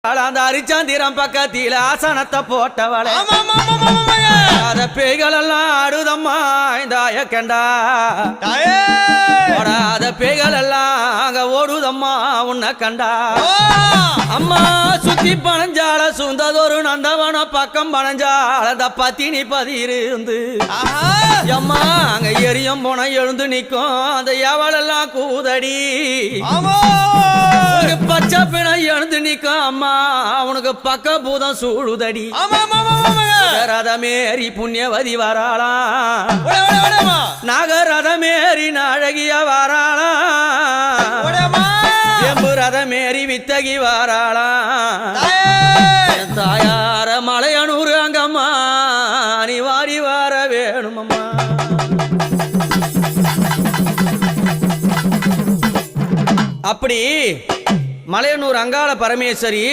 அந்த அரிச்சாந்திரம் பக்கத்தில ஆசனத்தை போட்டவளே அத பேய்களெல்லாம் ஆடுதம்மா இந்தாய கண்டா ஓடாத பேய்களெல்லாம் அங்க ஓடுதம்மா உன்னை கண்டா அம்மா சுத்தி பனஞ்சால சுந்ததொரு நந்தவன பக்கம் பனஞ்சால அந்த பத்தினி பதிருந்து அம்மா அங்க எரியும் போன எழுந்து நிக்கும் அந்த எவளெல்லாம் கூதடி பச்சை பிணை எழுந்து நிக்கும் அம்மா அவனுக்கு பக்க பூதம் சூழுதடி ரதமேரி புண்ணியவதி வராளா நாகரதமேரி நாழகிய வராளா எம்பு ரதமேரி வித்தகி வராளா தாயார மலையனூர் அங்கம்மா நீ வாரி வர வேணுமம்மா. அப்படி மலையனூர் அங்காள பரமேஸ்வரி